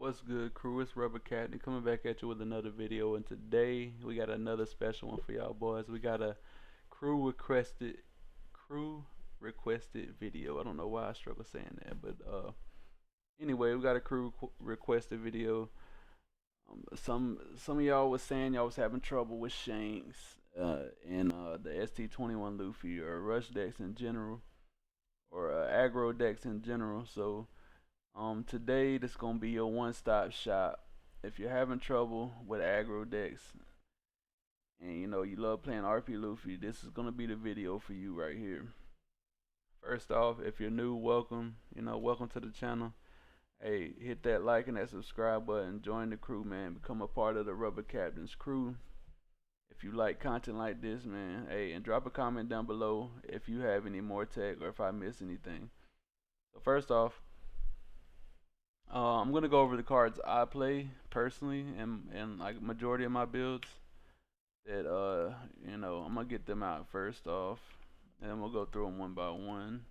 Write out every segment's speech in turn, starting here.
What's good, crew? It's Rubber Cat and coming back at you with another video. And today we got another special one for y'all boys. We got a crew requested crew requested video. I don't know why I struggle saying that, but anyway, we got a requested video. Some of y'all was saying y'all was having trouble with Shanks and the ST21 Luffy or Rush decks in general or Aggro decks in general. So today this gonna be your one-stop shop. If you're having trouble with aggro decks and you love playing RP Luffy, this is gonna be the video for you right here. First off, if you're new, welcome. Welcome to the channel. Hey, hit that like and that subscribe button. Join the crew, man. Become a part of the Rubber Captain's crew. If you like content like this, man, hey, and drop a comment down below if you have any more tech or if I miss anything. So first off, I'm gonna go over the cards I play personally and like majority of my builds that I'm gonna get them out first off, and then we'll go through them one by one.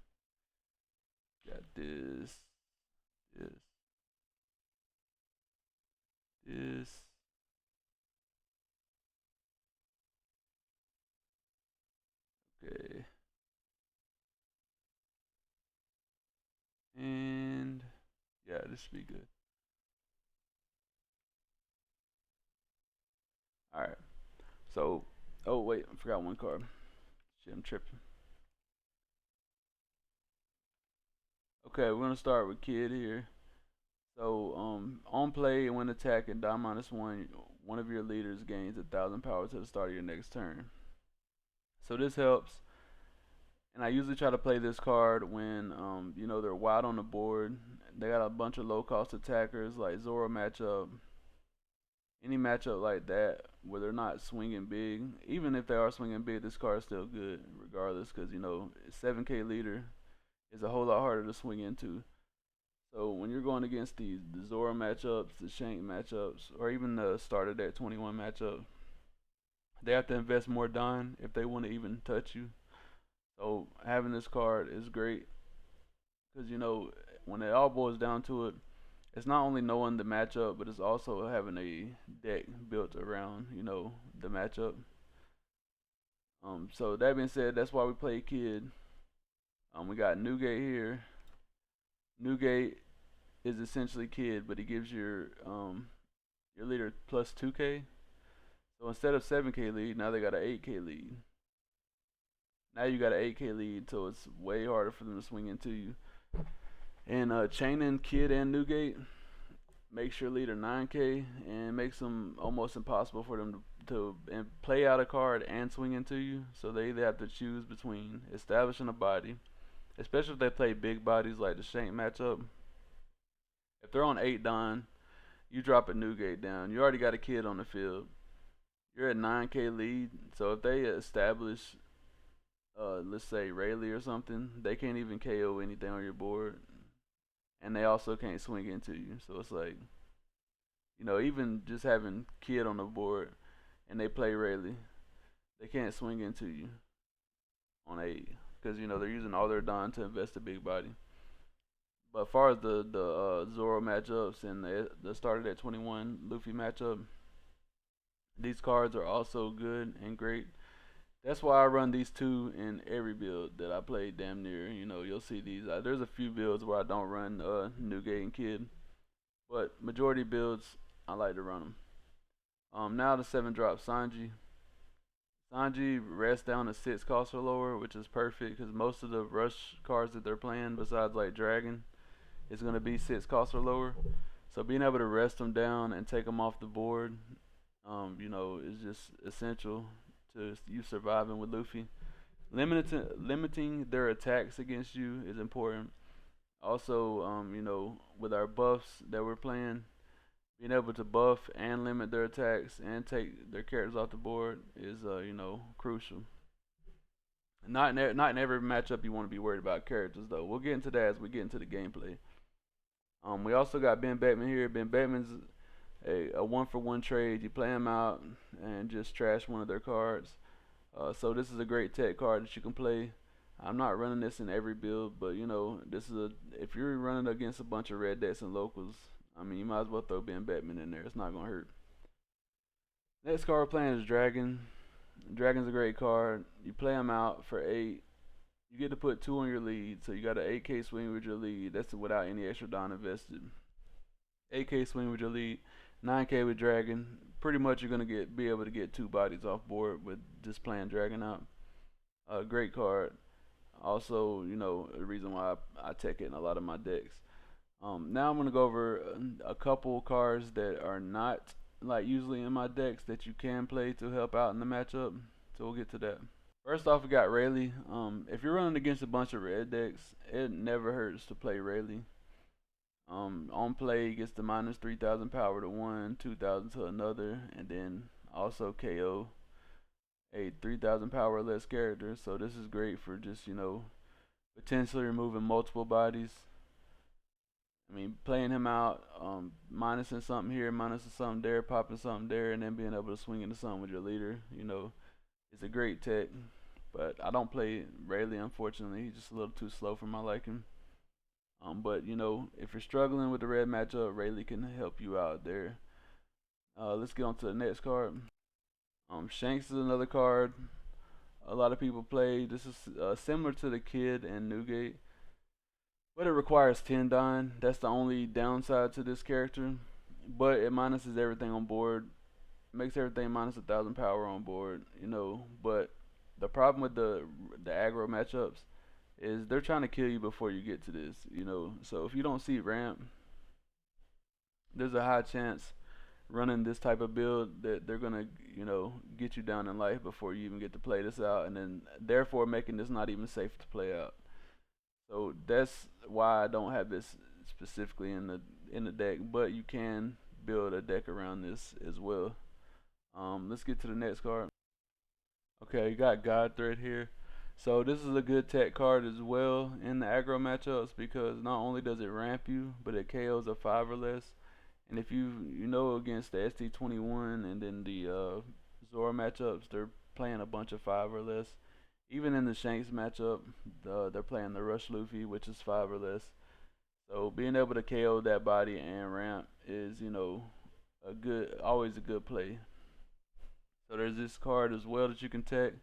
Got this, this. Okay, and yeah, this should be good. All right. So, oh wait, I forgot one card. Shit, I'm tripping. Okay, we're gonna start with Kid here. So, on play, when attacking, die -1, one of your leaders gains 1,000 power to the start of your next turn. So this helps, and I usually try to play this card when they're wide on the board. They got a bunch of low cost attackers like Zoro matchup, any matchup like that where they're not swinging big. Even if they are swinging big, this card is still good regardless, because 7K leader is a whole lot harder to swing into. So when you're going against the Zoro matchups, the Shank matchups, or even the starter deck 21 matchup, they have to invest more Don if they want to even touch you. So having this card is great because when it all boils down to it, it's not only knowing the matchup, but it's also having a deck built around the matchup. So that being said, that's why we play Kid. We got Newgate here. Newgate is essentially Kid, but he gives your leader plus 2K. So instead of 7K lead, now they got an 8K lead. Now you got an 8K lead, so it's way harder for them to swing into you. And chaining Kid and Newgate makes your leader 9K and makes them almost impossible for them to play out a card and swing into you. So they either have to choose between establishing a body, especially if they play big bodies like the Shank matchup. If they're on 8 Don, you drop a Newgate down. You already got a Kid on the field. You're at 9K lead, so if they establish, let's say Rayleigh or something, they can't even KO anything on your board, and they also can't swing into you. So it's like, even just having Kid on the board, and they play Rayleigh, they can't swing into you on 8 because they're using all their Don to invest a big body. But as far as the Zoro matchups and the starter at 21 Luffy matchup, these cards are also good and great. That's why I run these two in every build that I play damn near. You'll see these. There's a few builds where I don't run Newgate and Kid, but majority builds I like to run them. Now the 7-drop Sanji. Sanji rests down to 6 cost or lower, which is perfect because most of the rush cards that they're playing, besides like Dragon, is going to be 6 cost or lower. So being able to rest them down and take them off the board, is just essential to you surviving with Luffy. Limiting their attacks against you is important. Also, with our buffs that we're playing, being able to buff and limit their attacks and take their characters off the board is, crucial. Not in every matchup you want to be worried about characters though. We'll get into that as we get into the gameplay. We also got Ben Beckman here. Ben Beckman's a 1-for-1 trade. You play him out and just trash one of their cards. So this is a great tech card that you can play. I'm not running this in every build, but this is if you're running against a bunch of red decks and locals, I mean, you might as well throw Ben Batman in there. It's not gonna hurt. Next card we're playing is Dragon. Dragon's a great card. You play him out for 8. You get to put 2 on your lead, so you got an 8K swing with your lead. That's without any extra Don invested. 8K swing with your lead, 9K with Dragon. Pretty much you're gonna be able to get 2 bodies off board with just playing Dragon out. Great card. Also, you know, the reason why I tech it in a lot of my decks. Now I'm gonna go over a couple cards that are not like usually in my decks that you can play to help out in the matchup. So we'll get to that. First off, we got Rayleigh. If you're running against a bunch of red decks, it never hurts to play Rayleigh. On play, he gets the minus 3,000 power to one, 2,000 to another, and then also KO a 3,000 power or less character. So this is great for just, you know, potentially removing multiple bodies. I mean, playing him out, minusing something here, minusing something there, popping something there, and then being able to swing into something with your leader, you know, it's a great tech. But I don't play Rayleigh, unfortunately. He's just a little too slow for my liking. But, you know, if you're struggling with the red matchup, Rayleigh can help you out there. Let's get on to the next card. Shanks is another card a lot of people play. This is similar to the Kid and Newgate, but it requires 10 Don. That's the only downside to this character. But it minuses everything on board. Makes everything minus 1,000 power on board, you know. But the problem with the aggro matchups is they're trying to kill you before you get to this, you know. So if you don't see ramp, there's a high chance running this type of build that they're gonna, you know, get you down in life before you even get to play this out, and then therefore making this not even safe to play out. So that's why I don't have this specifically in the deck, but you can build a deck around this as well. Let's get to the next card. Okay, you got God Thread here. So this is a good tech card as well in the aggro matchups because not only does it ramp you, but it KOs a 5 or less. And if you know against the ST21 and then the Zora matchups, they're playing a bunch of 5 or less. Even in the Shanks matchup, they're playing the Rush Luffy, which is 5 or less. So being able to KO that body and ramp is, you know, always a good play. So there's this card as well that you can tech.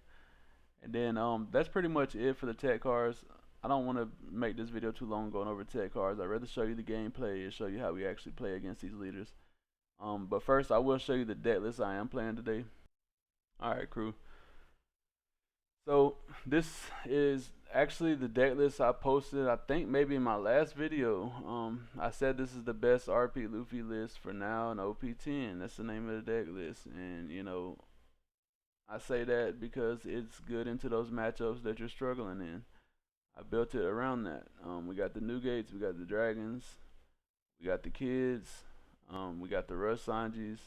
And then that's pretty much it for the tech cards. I don't want to make this video too long going over tech cards. I'd rather show you the gameplay and show you how we actually play against these leaders. But first I will show you the deck list I am playing today. Alright, crew. So this is actually the deck list I posted, I think maybe in my last video. I said this is the best RP Luffy list for now in OP10. That's the name of the deck list. And you know, I say that because it's good into those matchups that you're struggling in. I built it around that. We got the Newgates, we got the Dragons, we got the Kids, we got the Rush Sanjis.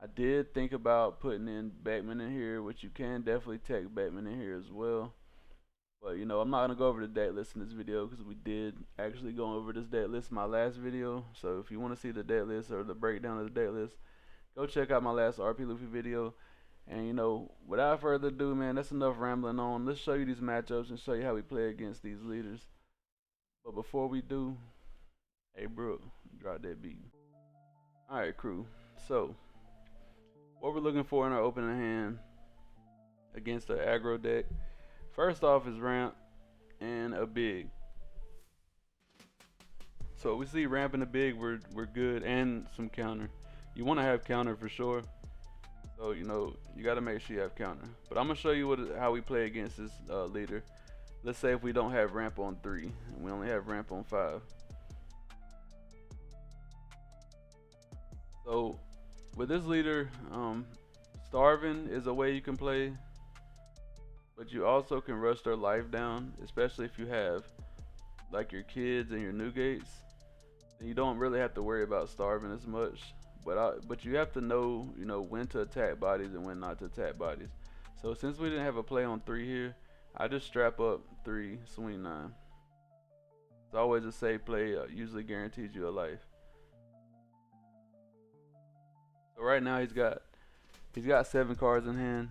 I did think about putting in Batman in here, which you can definitely tech Batman in here as well. But you know, I'm not gonna go over the deck list in this video because we did actually go over this deck list in my last video. So if you want to see the deck list or the breakdown of the deck list, go check out my last RP Luffy video. And you know, without further ado, man, that's enough rambling on. Let's show you these matchups and show you how we play against these leaders. But before we do, hey Brooke, drop that beat. Alright, crew. So what we're looking for in our opening hand against the aggro deck, first off is ramp and a big. So we see ramp and a big, we're good, and some counter. You want to have counter for sure. So you know, you got to make sure you have counter. But I'm gonna show you how we play against this leader. Let's say if we don't have ramp on 3 and we only have ramp on 5. So with this leader, starving is a way you can play, but you also can rush their life down, especially if you have like your Kids and your Newgates. Then you don't really have to worry about starving as much. But you have to know, you know, when to attack bodies and when not to attack bodies. So since we didn't have a play on 3 here, I just strap up 3, swing 9. It's always a safe play, usually guarantees you a life. So right now he's got 7 cards in hand,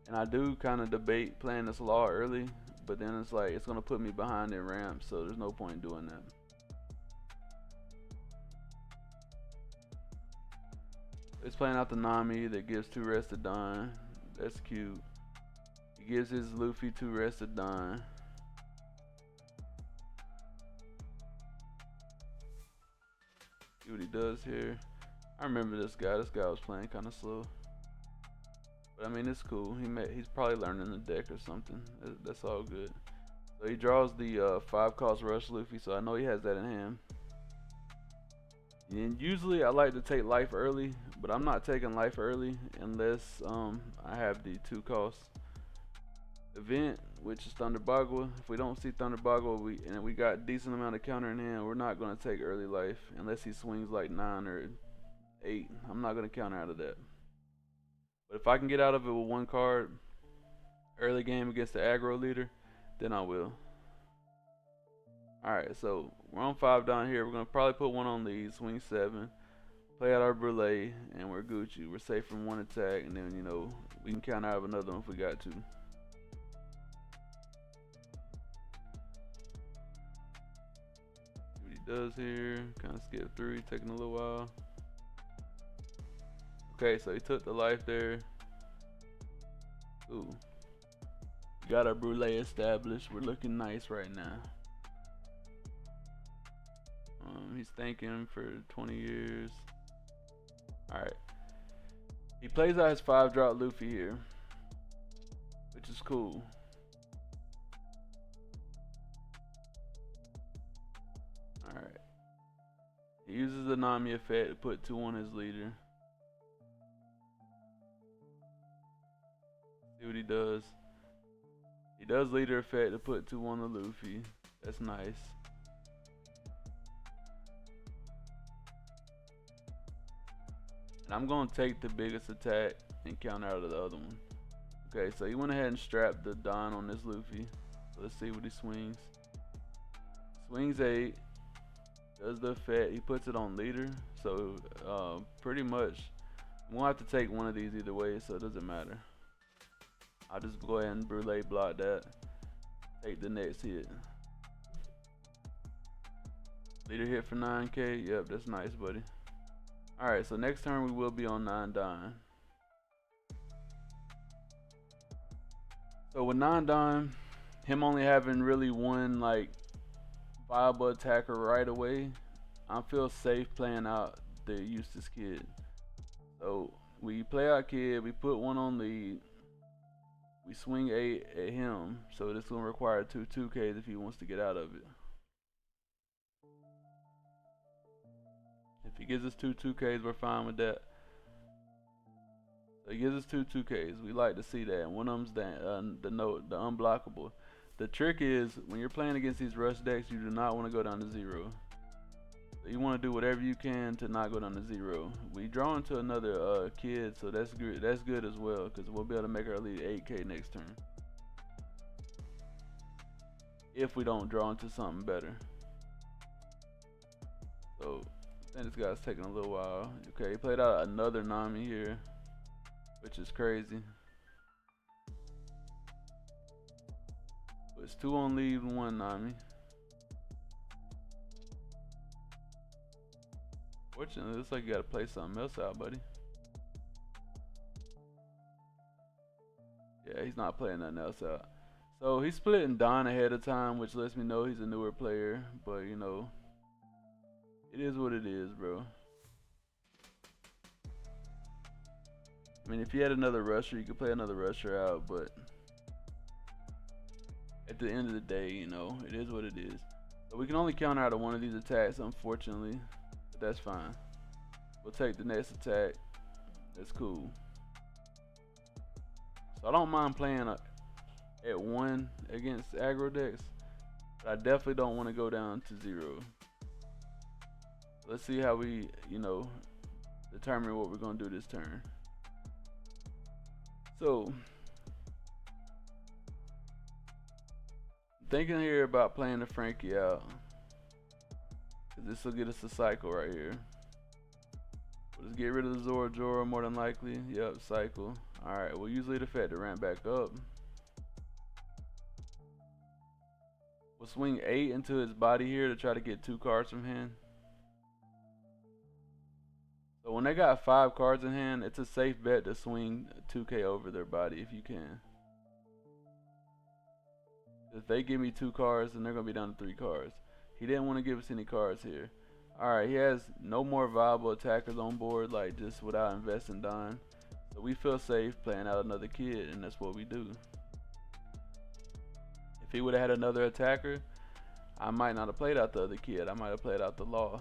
and I do kind of debate playing this law early, but then it's like it's gonna put me behind in ramp, so there's no point in doing that. It's playing out the Nami that gives 2 rest to Don. That's cute. He gives his Luffy 2 rest to Don. See what he does here. I remember this guy. This guy was playing kind of slow. But I mean, it's cool. He's probably learning the deck or something. That's all good. So he draws the 5 cost rush Luffy, so I know he has that in hand. And usually I like to take life early, but I'm not taking life early unless I have the 2 cost event, which is Thunder Bagua. If we don't see Thunder Bagua and we got decent amount of counter in hand, we're not going to take early life unless he swings like 9 or 8. I'm not going to counter out of that. But if I can get out of it with 1 card early game against the aggro leader, then I will. Alright, so we're on 5 down here. We're going to probably put 1 on lead, swing 7, play out our Brulee, and we're Gucci. We're safe from 1 attack, and then, you know, we can counter out of another one if we got to. See what he does here. Kind of skip through, he's taking a little while. Okay, so he took the life there. Ooh. We got our Brulee established. We're looking nice right now. He's thanking for 20 years. Alright. He plays out his 5-drop Luffy here, which is cool. Alright. He uses the Nami effect to put 2 on his leader. See what he does. He does leader effect to put 2 on the Luffy. That's nice. And I'm going to take the biggest attack and counter out of the other one. Okay, so he went ahead and strapped the Don on this Luffy. So let's see what he swings. Swings 8. Does the effect. He puts it on leader. So pretty much, I'm going to have to take one of these either way, so it doesn't matter. I'll just go ahead and Brulee block that. Take the next hit. Leader hit for 9k. Yep, that's nice, buddy. Alright, so next turn we will be on 9 dying. So with 9 dying, him only having really 1 like viable attacker right away, I feel safe playing out the Eustace Kid. So we play our kid, we put 1 on lead, we swing 8 at him, so this will require 2 2Ks if he wants to get out of it. If he gives us 2 2Ks, we're fine with that. So he gives us 2 2Ks. We like to see that. And one of them's the unblockable. The trick is when you're playing against these rush decks, you do not want to go down to 0. So you want to do whatever you can to not go down to 0. We draw into another kid, so that's good. That's good as well because we'll be able to make our lead 8K next turn. If we don't draw into something better. So. And this guy's taking a little while. Okay, he played out another Nami here, which is crazy. But it's 2 on lead and 1 Nami. Fortunately, it looks like you gotta play something else out, buddy. Yeah, he's not playing nothing else out. So he's splitting Don ahead of time, which lets me know he's a newer player. But you know, it is what it is, bro. I mean, if you had another rusher, you could play another rusher out, but at the end of the day, you know, it is what it is. So we can only counter out of one of these attacks, unfortunately, but that's fine. We'll take the next attack. That's cool. So I don't mind playing at 1 against aggro decks, but I definitely don't want to go down to 0. Let's see how we, you know, determine what we're going to do this turn. So, thinking here about playing the Frankie out. This will get us a cycle right here. We'll just get rid of the Zora more than likely. Yep, cycle. Alright, we'll use lead effect to ramp back up. We'll swing 8 into his body here to try to get 2 cards from hand. So when they got 5 cards in hand, it's a safe bet to swing 2k over their body if you can. If they give me 2 cards, then they're gonna be down to 3 cards. He didn't want to give us any cards here. Alright, he has no more viable attackers on board, like just without investing dime. So we feel safe playing out another kid, and that's what we do. If he would have had another attacker, I might not have played out the other kid. I might have played out the law.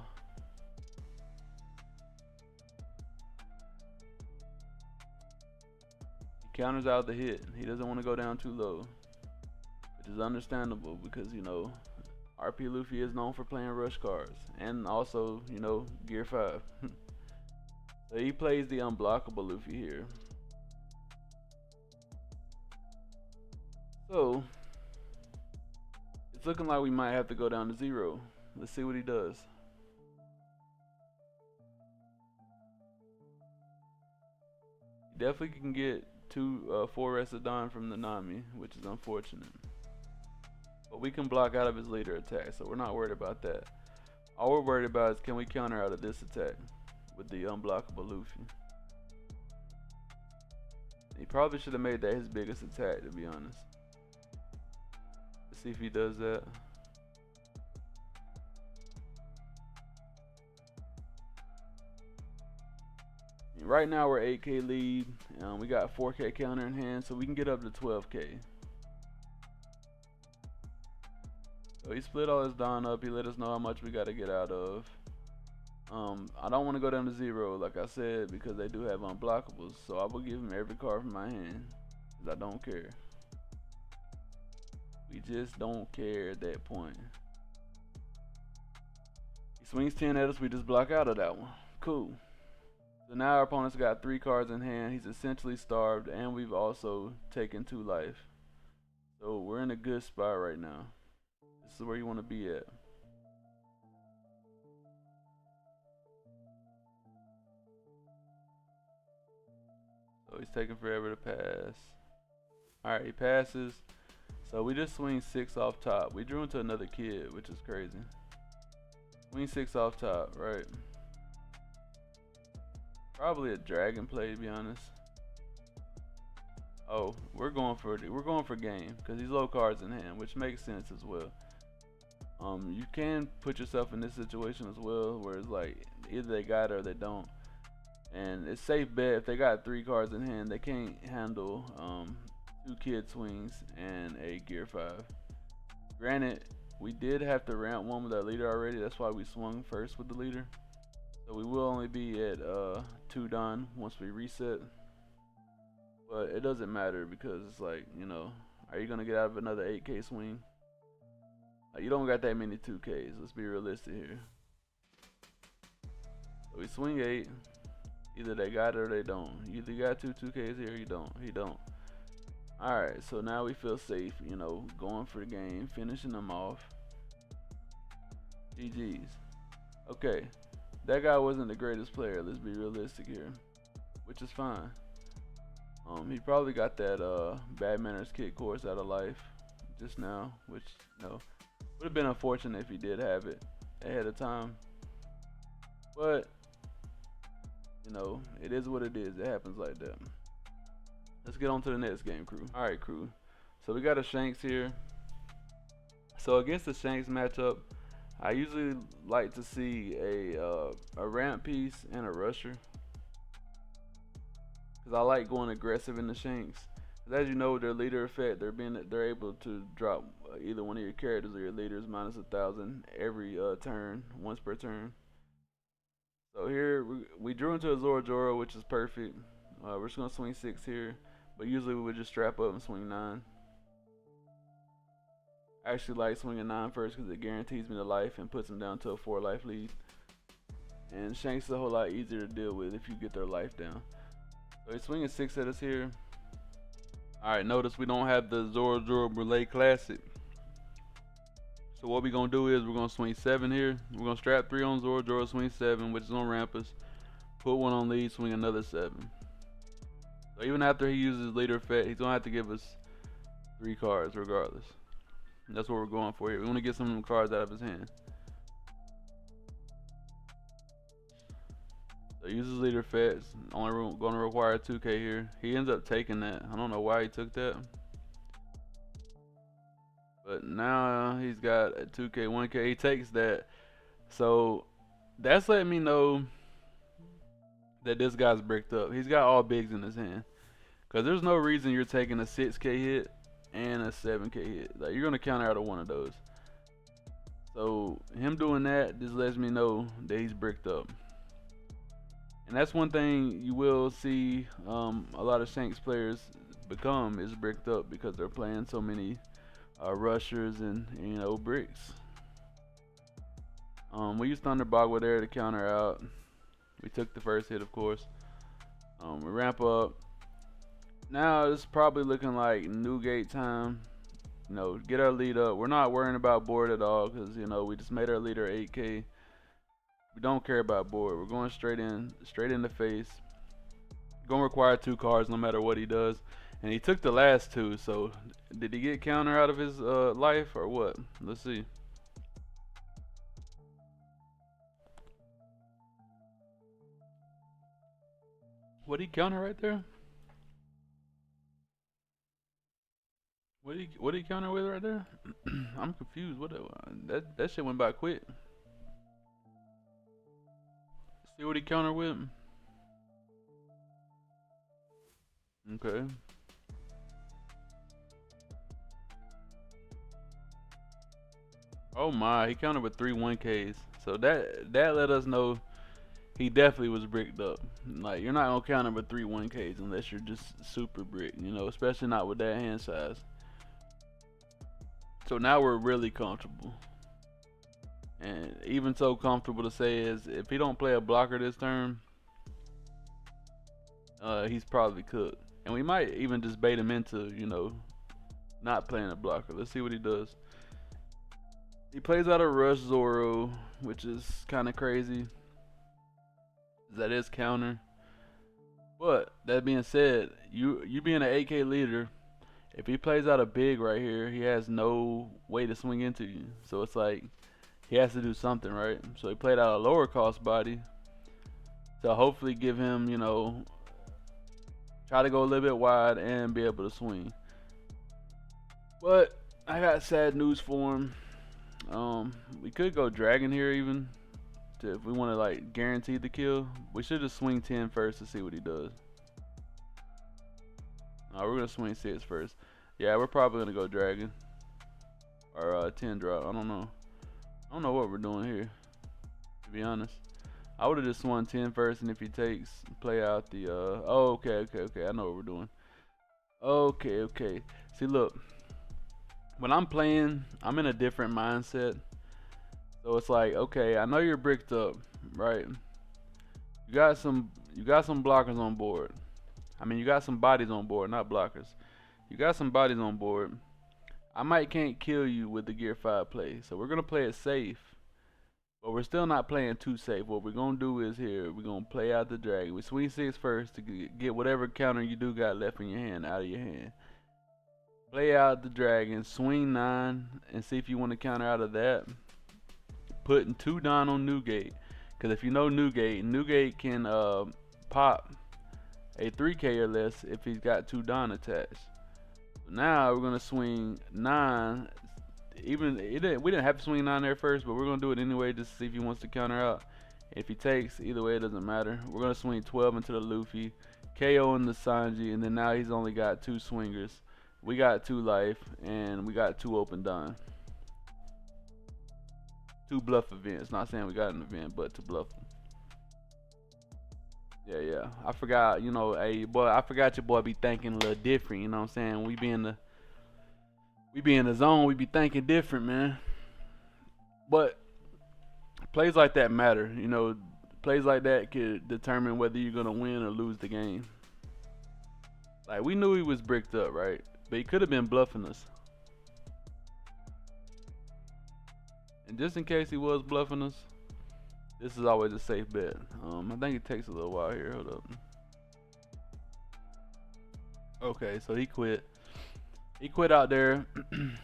He counters out the hit. He doesn't want to go down too low, which is understandable because, you know, RP Luffy is known for playing rush cards and also, you know, Gear 5. So he plays the unblockable Luffy here. So it's looking like we might have to go down to 0. Let's see what he does. He definitely can get 4 rested Dawn from the Nami, which is unfortunate. But we can block out of his leader attack, so we're not worried about that. All we're worried about is can we counter out of this attack with the unblockable Luffy. He probably should have made that his biggest attack, to be honest. Let's see if he does that. Right now we're 8k lead. We got 4k counter in hand, so we can get up to 12k. So he split all his Dawn up. He let us know how much we got to get out of. I don't want to go down to 0, like I said, because they do have unblockables. So I will give him every card from my hand, because I don't care. We just don't care at that point. He swings 10 at us. We just block out of that one. Cool. So now our opponent's got 3 cards in hand. He's essentially starved, and we've also taken 2 life. So we're in a good spot right now. This is where you want to be at. So he's taking forever to pass. Alright, he passes. So we just swing 6 off top. We drew into another kid, which is crazy. Swing 6 off top, right? Probably a dragon play, to be honest. Oh, we're going for game because he's low cards in hand, which makes sense as well. You can put yourself in this situation as well, where it's like either they got it or they don't, and it's safe bet if they got 3 cards in hand, they can't handle 2 kid swings and a Gear 5. Granted, we did have to ramp one with our leader already. That's why we swung first with the leader. So we will only be at 2 done once we reset. But it doesn't matter because it's like, you know, are you gonna get out of another 8k swing? You don't got that many 2ks. Let's be realistic here. So we swing 8. Either they got it or they don't. You either got 2 2ks here or you don't. He don't. Alright, so now we feel safe, you know, going for the game, finishing them off. GG's. Okay. That guy wasn't the greatest player, let's be realistic here, which is fine. He probably got that bad manners kid course out of life just now, which, you know, would have been unfortunate if he did have it ahead of time. But, you know, it is what it is. It happens like that. Let's get on to the next game, crew. Alright, crew. So we got a Shanks here. So against the Shanks matchup, I usually like to see a ramp piece and a rusher, because I like going aggressive in the Shanks. Because as you know, their leader effect, they're able to drop either one of your characters or your leaders minus 1,000 every turn, once per turn. So here we drew into a Zoro Joro, which is perfect. We're just gonna swing 6 here, but usually we would just strap up and swing 9. I actually like swinging 9 first because it guarantees me the life and puts them down to a 4 life lead. And Shanks is a whole lot easier to deal with if you get their life down. So he's swinging 6 at us here. Alright, notice we don't have the Zoro Joro Relay Classic. So what we're going to do is we're going to swing 7 here. We're going to strap 3 on Zoro Joro, swing 7, which is on ramp us. Put 1 on lead, swing another 7. So even after he uses leader effect, he's going to have to give us 3 cards regardless. And that's what we're going for here. We want to get some of them cards out of his hand. So So uses leader fetch. Only going to require 2k here. He ends up taking that. I don't know why he took that. But now he's got a 2k, 1k. He takes that. So that's letting me know that this guy's bricked up. He's got all bigs in his hand. Because there's no reason you're taking a 6k hit and a 7k hit. Like, you're going to counter out of one of those. So him doing that just lets me know that he's bricked up. And that's one thing you will see a lot of Shanks players become, is bricked up, because they're playing so many rushers and bricks. We used Thunderboggle there to counter out. We took the first hit, of course. We ramp up. Now it's probably looking like new gate time. Get our lead up. We're not worrying about board at all, because we just made our leader 8k. We don't care about board. We're going straight in the face. Gonna require 2 cards no matter what he does. And he took the last 2, so did he get counter out of his life or what? Let's see. What he counter right there? What did he counter with right there? I'm confused. What that shit went by quick. See what he counter with? Okay. Oh my, he countered with 3 1Ks. So that let us know he definitely was bricked up. Like, you're not gonna counter with 3 1Ks unless you're just super bricked, especially not with that hand size. So now we're really comfortable. And even so comfortable to say is, if he don't play a blocker this turn, he's probably cooked. And we might even just bait him into, not playing a blocker. Let's see what he does. He plays out a Rush Zoro, which is kind of crazy. That is counter. But that being said, you being an 8k leader, if he plays out a big right here, he has no way to swing into you. So it's like, he has to do something, right? So he played out a lower cost body to hopefully give him, try to go a little bit wide and be able to swing. But I got sad news for him. We could go dragon here even, if we want to like guarantee the kill. We should just swing 10 first to see what he does. We're gonna swing 6 first. Yeah, we're probably gonna go dragon or 10 drop. I don't know what we're doing here, to be honest. I would have just swung 10 first, and if he takes, play out the oh, okay, I know what we're doing. Okay. See, look, when I'm playing, I'm in a different mindset. So it's like, okay, I know you're bricked up, right? You got some blockers on board. I mean, you got some bodies on board, not blockers. You got some bodies on board. I can't kill you with the Gear 5 play. So we're going to play it safe. But we're still not playing too safe. What we're going to do is here, we're going to play out the dragon. We swing 6 first to get whatever counter you do got left in your hand out of your hand. Play out the dragon, swing 9, and see if you want to counter out of that. Putting 2 down on Newgate. Because if you know Newgate can pop a 3k or less if he's got 2 Don attached. So now we're gonna swing 9. We didn't have to swing 9 there first, but we're gonna do it anyway just to see if he wants to counter out. If he takes, either way it doesn't matter. We're gonna swing 12 into the Luffy, KO in the Sanji, and then now he's only got 2 swingers. We got 2 life, and we got 2 open Don. 2 bluff events. Not saying we got an event, but to bluff them. Yeah. I forgot, hey boy, I forgot your boy be thinking a little different, you know what I'm saying? We be in the zone, we be thinking different, man. But plays like that matter, plays like that could determine whether you're gonna win or lose the game. Like, we knew he was bricked up, right? But he could have been bluffing us. And just in case he was bluffing us, this is always a safe bet. I think it takes a little while here. Hold up. Okay, so he quit. He quit out there. He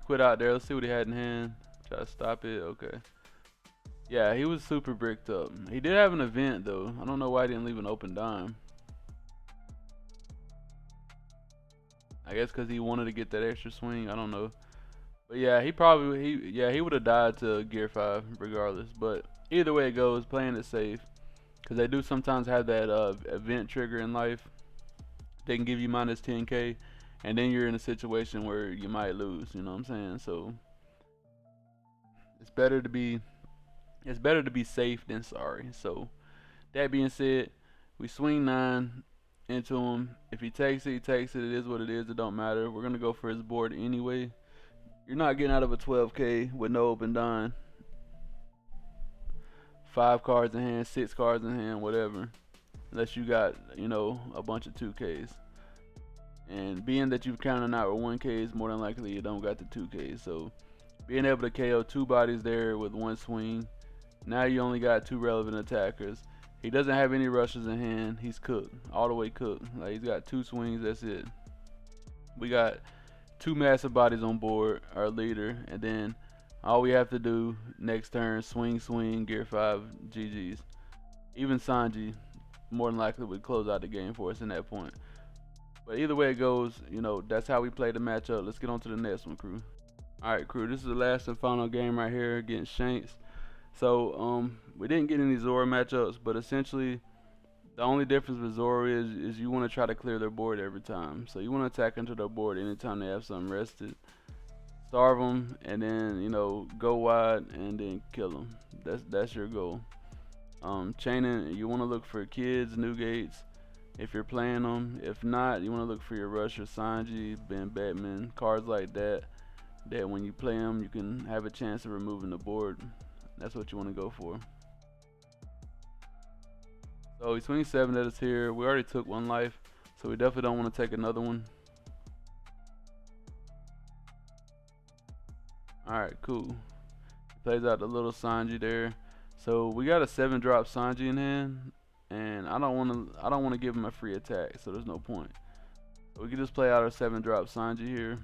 quit out there. Let's see what he had in hand. Try to stop it. Okay. Yeah, he was super bricked up. He did have an event though. I don't know why he didn't leave an open dime. I guess because he wanted to get that extra swing. I don't know. But yeah, he would have died to Gear 5 regardless. But either way it goes, playing it safe. Because they do sometimes have that event trigger in life. They can give you minus 10k, and then you're in a situation where you might lose. You know what I'm saying? So it's better to be safe than sorry. So that being said, we swing 9 into him. If he takes it, he takes it. It is what it is. It don't matter. We're gonna go for his board anyway. You're not getting out of a 12k with no open dime. 5 cards in hand, 6 cards in hand, whatever. Unless you got, a bunch of 2Ks. And being that you've counted out with 1Ks, more than likely you don't got the 2Ks. So being able to KO 2 bodies there with 1 swing. Now you only got 2 relevant attackers. He doesn't have any rushes in hand. He's cooked, all the way cooked. Like, he's got 2 swings, that's it. We got 2 massive bodies on board, our leader, and then all we have to do next turn, swing, Gear 5, GG's. Even Sanji more than likely would close out the game for us in that point. But either way it goes, that's how we play the matchup. Let's get on to the next one, crew. Alright, crew, this is the last and final game right here against Shanks. So, we didn't get any Zoro matchups, but essentially the only difference with Zoro is you want to try to clear their board every time. So you want to attack into their board anytime they have something rested. Starve them, and then, go wide and then kill them. That's your goal. Chaining, you want to look for kids, new gates, if you're playing them. If not, you want to look for your rusher, Sanji, Ben Batman, cards like that when you play them, you can have a chance of removing the board. That's what you want to go for. So he swings 7 at us here. We already took 1 life, so we definitely don't want to take another one. Alright, cool. He plays out the little Sanji there. So we got a 7-drop Sanji in hand, and I don't want to give him a free attack, so there's no point. So we can just play out our 7-drop Sanji here.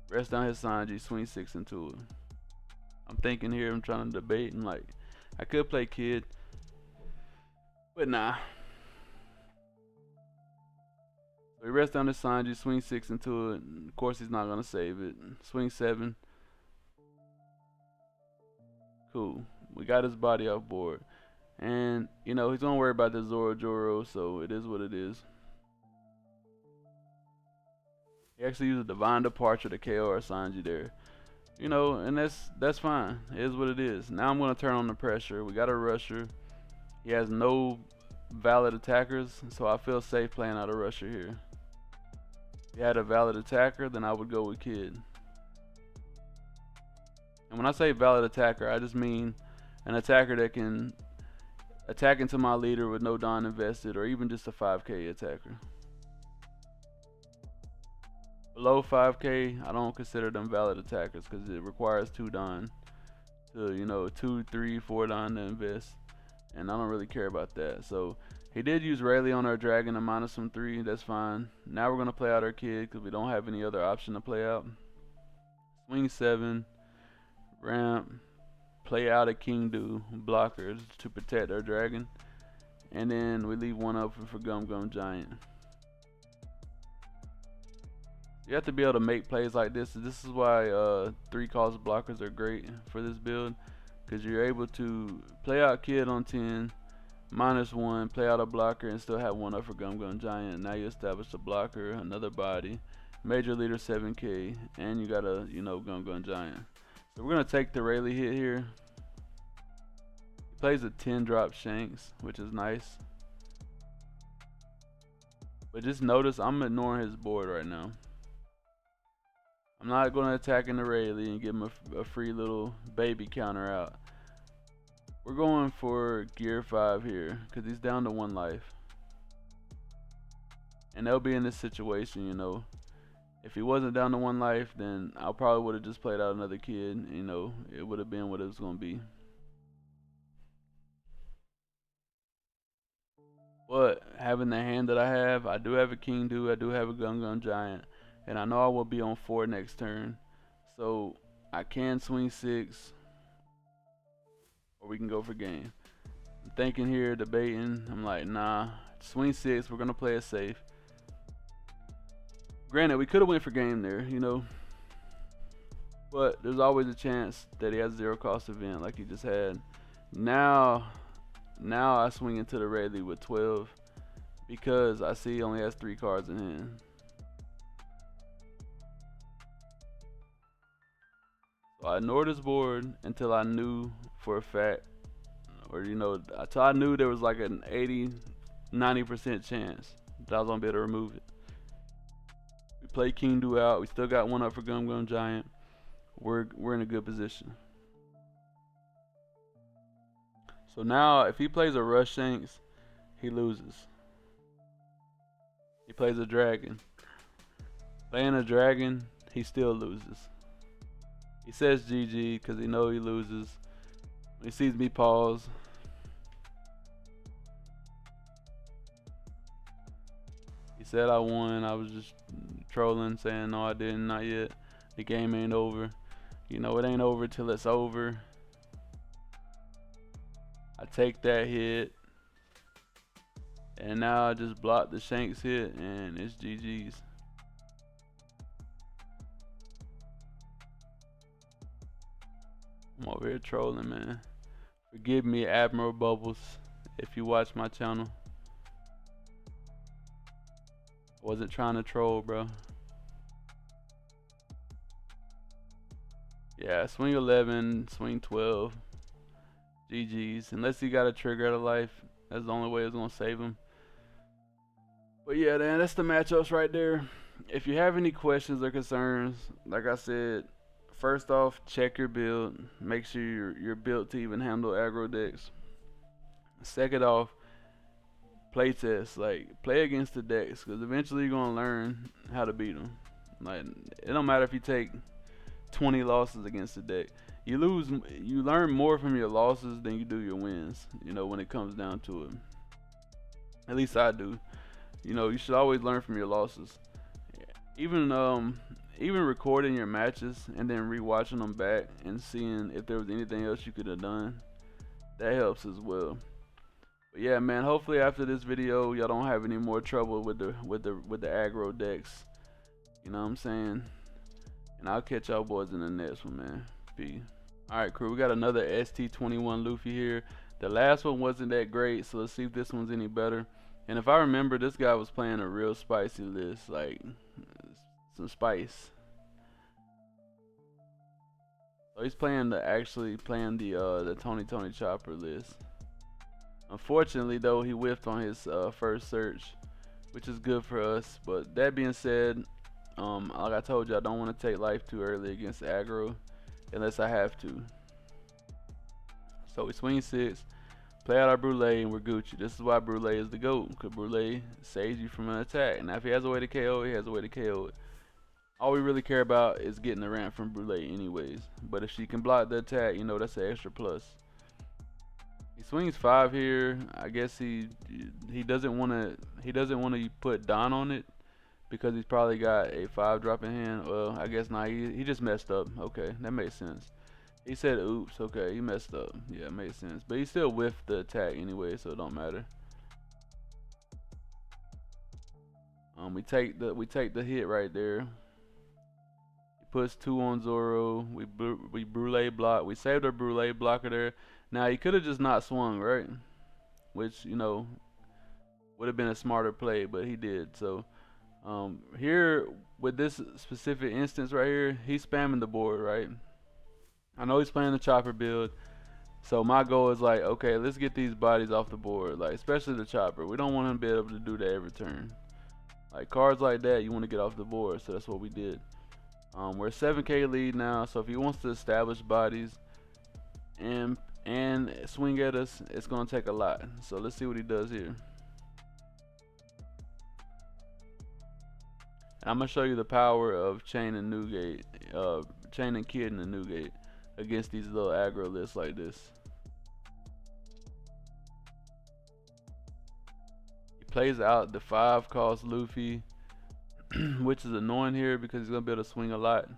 Rest down his Sanji, swing 6 into it. I'm thinking here, I'm trying to debate, and like, I could play Kid, but nah. So he rests down his Sanji, swing 6 into it. Of course, he's not gonna save it. Swing 7. Cool. We got his body off board, and he's gonna worry about the Zoro Joro, so it is what it is. He actually used a divine departure to KO our Sanji there. And that's fine. It is what it is. Now I'm gonna turn on the pressure. We got a rusher. He has no valid attackers, so I feel safe playing out a rusher here. If he had a valid attacker, then I would go with Kid. And when I say valid attacker, I just mean an attacker that can attack into my leader with no Don invested, or even just a 5k attacker. Below 5k, I don't consider them valid attackers because it requires 2 Don to, 2, 3, 4 Don to invest, and I don't really care about that. So he did use Rayleigh on our dragon to minus him 3. That's fine. Now we're gonna play out our Kid because we don't have any other option to play out. Swing 7, ramp, play out a King Do blockers to protect our dragon, and then we leave 1 open for Gum Gum Giant. You have to be able to make plays like this. This is why 3 cost blockers are great for this build, because you're able to play out Kid on 10, -1, play out a blocker, and still have 1 up for Gum Gum Giant. Now you establish a blocker, another body, major leader 7k, and you got a Gum Gum Giant. So we're gonna take the Rayleigh hit here. He plays a 10-drop Shanks, which is nice. But just notice I'm ignoring his board right now. I'm not going to attack in the Rayleigh and give him a free little baby counter out. We're going for Gear 5 here because he's down to 1 life. And they'll be in this situation, If he wasn't down to 1 life, then I probably would have just played out another Kid. It would have been what it was going to be. But having the hand that I have, I do have a King Do, I do have a Gum Gum Giant, and I know I will be on 4 next turn, so I can swing 6, or we can go for game. I'm thinking here, debating. I'm like, nah, swing 6. We're gonna play it safe. Granted, we could have went for game there, you know, but there's always a chance that he has a 0 cost event like he just had. Now I swing into the red lead with 12 because I see he only has 3 cards in hand. So I ignored his board until I knew for a fact, or you know, until I knew there was like an 80-90% chance that I was gonna be able to remove it. We played King Do out. We still got 1 up for Gum Gum Giant. We're in a good position. So now, if he plays a Rush Shanks, he loses. He plays a Dragon. Playing a Dragon, he still loses. He says GG because he knows he loses. When he sees me pause, he said I won. I was just trolling, saying no, I didn't, not yet. The game ain't over. You know, it ain't over till it's over. I take that hit, and now I just block the Shanks hit, and it's GG's. I'm over here trolling, man. Forgive me, Admiral Bubbles, if you watch my channel. I wasn't trying to troll, bro. Yeah, swing 11, swing 12. GG's. Unless he got a trigger out of life, that's the only way it's gonna save him. But yeah, man, that's the matchups right there. If you have any questions or concerns, like I said, first off, check your build. Make sure you're built to even handle aggro decks. Second off, play test. Like, play against the decks, because eventually you're gonna learn how to beat them. Like, it don't matter if you take 20 losses against the deck. You learn more from your losses than you do your wins, you know, when it comes down to it. At least I do. You know, you should always learn from your losses. Even recording your matches and then rewatching them back and seeing if there was anything else you could have done, that helps as well. But yeah, man, hopefully after this video y'all don't have any more trouble with the aggro decks. You know what I'm saying? And I'll catch y'all boys in the next one, man. Peace. Alright, crew, we got another ST21 Luffy here. The last one wasn't that great, so let's see if this one's any better. And if I remember, this guy was playing a real spicy list, like some spice. So he's actually playing the Tony Chopper list. Unfortunately, though, he whiffed on his first search, which is good for us. But that being said, like I told you, I don't want to take life too early against aggro unless I have to. So we swing 6, play out our Brûlée, and we're Gucci. This is why Brûlée is the GOAT, because Brûlée saves you from an attack. Now if he has a way to KO it, he has a way to KO it. All we really care about is getting the ramp from Brûlée anyways. But if she can block the attack, you know, that's an extra plus. He swings 5 here. I guess he doesn't want to put Don on it, because he's probably got a 5 drop in hand. Well, I guess not. He just messed up. Okay, that makes sense. He said oops. Okay, he messed up. Yeah, it makes sense. But he still whiffed the attack anyway, so it don't matter. We take the hit right there. He puts 2 on Zoro. We Brûlée block. We saved our Brûlée blocker there. Now he could have just not swung, right? Which, you know, would have been a smarter play, but he did. So here with this specific instance right here, he's spamming the board, right? I know he's playing the chopper build, so my goal is like, okay, let's get these bodies off the board, like especially the chopper. We don't want him to be able to do that every turn. Like cards like that, you want to get off the board, so that's what we did. We're 7k lead now, so if he wants to establish bodies and swing at us, it's gonna take a lot. So let's see what he does here. And I'm gonna show you the power of chaining Newgate, chaining Kid in the Newgate against these little aggro lists like this. He plays out the 5 cost Luffy, which is annoying here because he's gonna be able to swing a lot.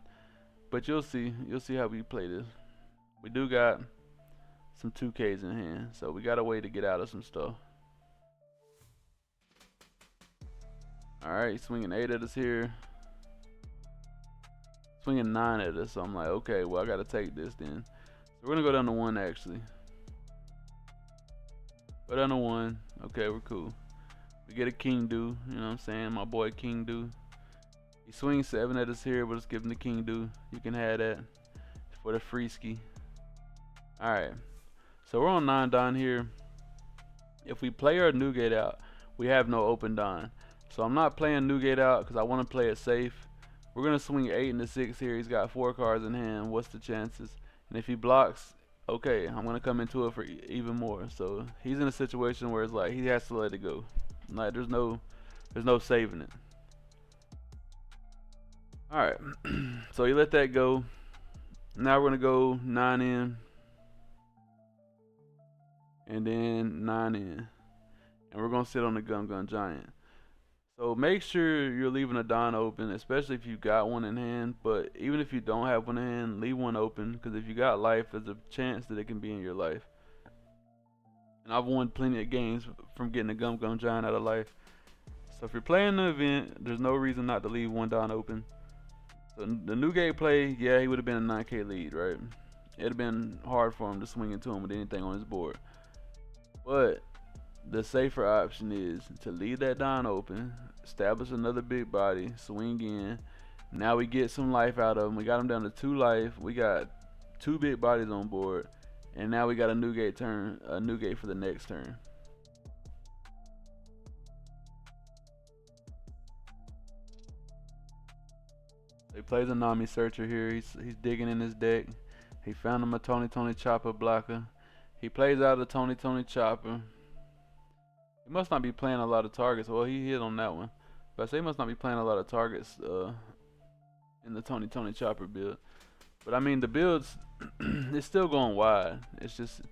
But you'll see how we play this. We do got some 2Ks in hand. So we got a way to get out of some stuff. Alright, he's swinging 8 at us here. Swinging 9 at us. So I'm like, okay, well, I got to take this then. So we're going to go down to 1 actually. Go down to 1. Okay, we're cool. We get a king do. You know what I'm saying? My boy king do. He swings 7 at us here. We'll just give him the king do. You can have that for the free ski. Alright. So we're on 9 Don here. If we play our Newgate out, we have no open Don. So I'm not playing Newgate out because I want to play it safe. We're going to swing 8 into 6 here. He's got 4 cards in hand. What's the chances? And if he blocks, okay, I'm going to come into it for even more. So he's in a situation where it's like he has to let it go. Like there's no saving it. Alright. So he let that go. Now we're going to go 9 in. And then 9 in. And we're going to sit on the Gum Giant. So make sure you're leaving a Don open, especially if you got one in hand. But even if you don't have one in hand, leave one open, because if you got life, there's a chance that it can be in your life. And I've won plenty of games from getting a Gum Giant out of life. So if you're playing the event, there's no reason not to leave one Don open. So the Newgate play, yeah, he would have been a 9K lead, right? It'd have been hard for him to swing into him with anything on his board. But the safer option is to leave that Don open, establish another big body, swing in. Now we get some life out of him. We got him down to 2 life. We got 2 big bodies on board, and now we got a Newgate turn, a Newgate for the next turn. He plays a Nami Searcher here. He's digging in his deck. He found him a Tony Chopper blocker. He plays out a Tony Chopper. He must not be playing a lot of targets. Well, he hit on that one. But I say he must not be playing a lot of targets in the Tony Chopper build. But I mean, the builds, it's still going wide. It's just,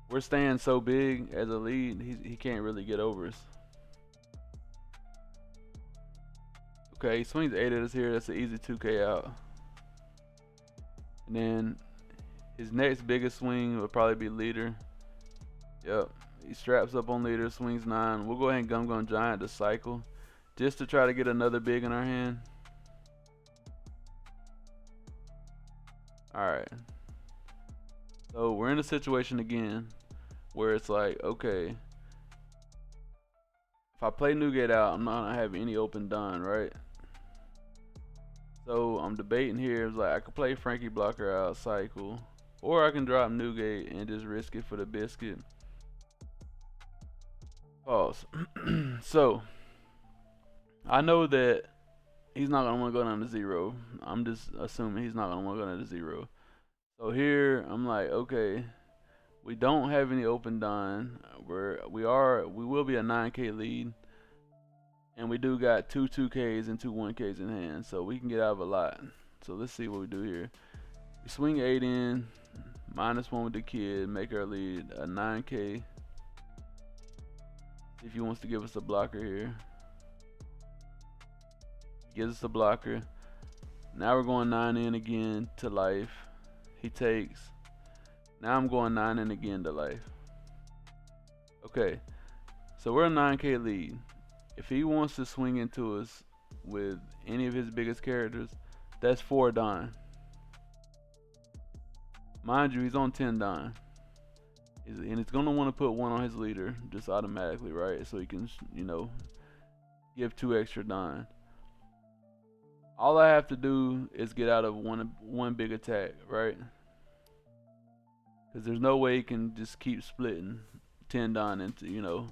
we're staying so big as a lead, he can't really get over us. Okay, he swings 8 at us here. That's an easy 2K out. And then his next biggest swing would probably be leader. Yep. He straps up on leader, swings 9. We'll go ahead and Gum Giant to cycle, just to try to get another big in our hand. Alright. So we're in a situation again where it's like, okay, if I play Newgate out, I'm not gonna have any open Don, right? So I'm debating here. It's like I could play Frankie Blocker out, cycle, or I can drop Newgate and just risk it for the biscuit. Pause. So I know that he's not gonna want to go down to 0. I'm just assuming he's not gonna want to go down to 0. So here I'm like, okay, we don't have any open Don. We will be a 9K lead, and we do got 2 2Ks and 2 1Ks in hand, so we can get out of a lot. So let's see what we do here. We swing 8 in, -1 with the kid, make our lead a 9K. If he wants to give us a blocker here, gives us a blocker. Now we're going 9 in again to life. He takes. Now I'm going 9 in again to life. Okay, so we're a 9K lead. If he wants to swing into us with any of his biggest characters, that's 4 Don. Mind you, he's on 10 Don. And it's going to want to put 1 on his leader just automatically, right? So he can, you know, give 2 extra Don. All I have to do is get out of one big attack, right? Because there's no way he can just keep splitting 10 Don into, you know.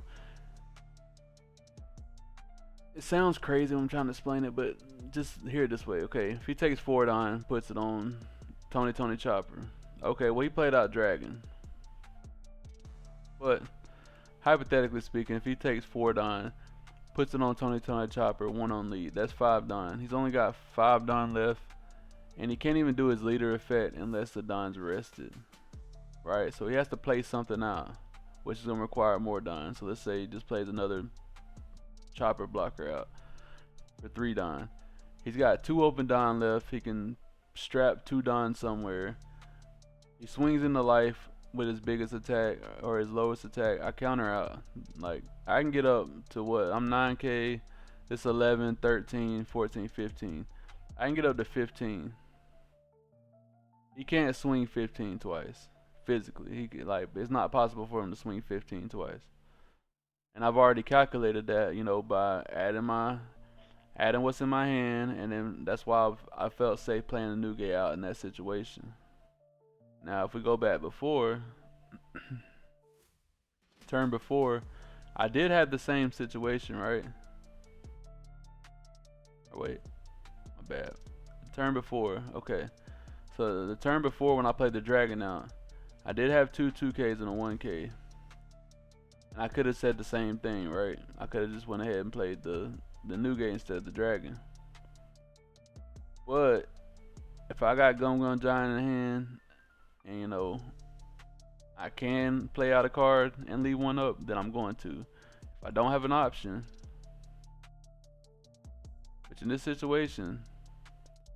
It sounds crazy when I'm trying to explain it, but just hear it this way, okay? If he takes 4 Don, puts it on Tony Chopper. Okay, well, he played out Dragon. But hypothetically speaking, if he takes 4 Don, puts it on Tony Chopper, 1 on lead, that's 5 Don. He's only got 5 Don left, and he can't even do his leader effect unless the Don's rested, right? So he has to play something out, which is going to require more Don. So let's say he just plays another Chopper blocker out for 3 Don. He's got 2 open Don left. He can strap 2 Don somewhere. He swings into life with his biggest attack or his lowest attack, I counter out. Like, I can get up to what? I'm 9K. It's 11, 13, 14, 15. I can get up to 15. He can't swing 15 twice. Physically. Like, it's not possible for him to swing 15 twice. And I've already calculated that, you know, by adding what's in my hand, and then that's why I felt safe playing the Nugget out in that situation. Now, if we go back before, turn before, I did have the same situation, right? Or wait, my bad. Turn before, okay. So the turn before, when I played the Dragon out, I did have two 2Ks and a 1K. And I could have said the same thing, right? I could have just went ahead and played the Nugget instead of the Dragon. But if I got Gum Gum Giant in hand, and you know, I can play out a card and leave one up, then I'm going to. If I don't have an option, which in this situation,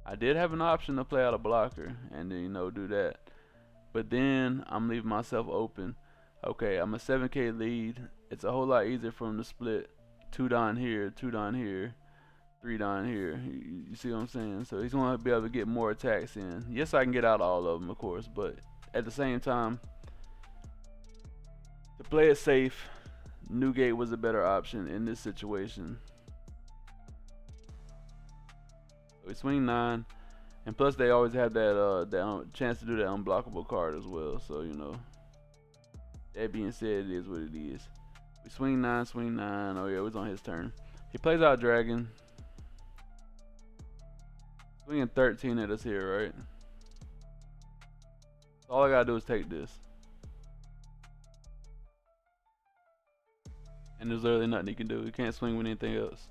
I did have an option to play out a blocker and then, you know, do that. But then I'm leaving myself open. Okay, I'm a 7K lead. It's a whole lot easier for him to split 2 down here, 2 down here, 3 down here. You see what I'm saying? So he's going to be able to get more attacks in. Yes, I can get out all of them, of course, but at the same time, to play it safe, Newgate was a better option in this situation. So we swing 9, and plus they always have that chance to do that unblockable card as well. So, you know, that being said, it is what it is. We swing 9, swing 9. Oh yeah, it was on his turn. He plays out Dragon. Swinging 13 at us here, right? So all I gotta do is take this. And there's literally nothing he can do. He can't swing with anything else.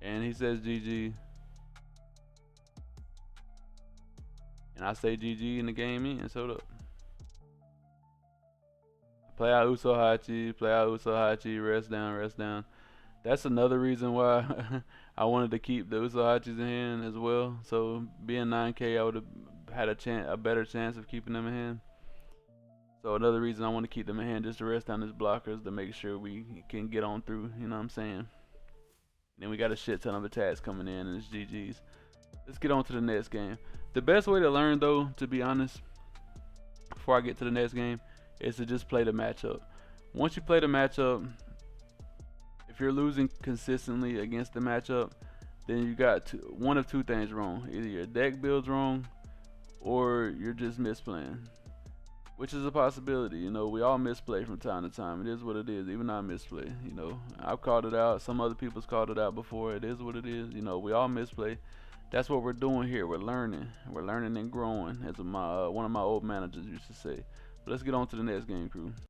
And he says GG. And I say GG and the game ends. Hold up. Play out Usohachi, play out Usohachi, rest down, rest down. That's another reason why I wanted to keep the Usohachis in hand as well. So being 9K, I would have had a better chance of keeping them in hand. So another reason I want to keep them in hand, just to rest down his blockers to make sure we can get on through, you know what I'm saying? Then we got a shit ton of attacks coming in and it's GG's. Let's get on to the next game. The best way to learn though, to be honest, before I get to the next game, is to just play the matchup. Once you play the matchup, if you're losing consistently against the matchup, then you got one of two things wrong. Either your deck build's wrong, or you're just misplaying. Which is a possibility, you know, we all misplay from time to time. It is what it is, even I misplay, you know. I've called it out, some other people's called it out before. It is what it is, you know, we all misplay. That's what we're doing here, we're learning and growing, as one of my old managers used to say. But let's get on to the next game, crew.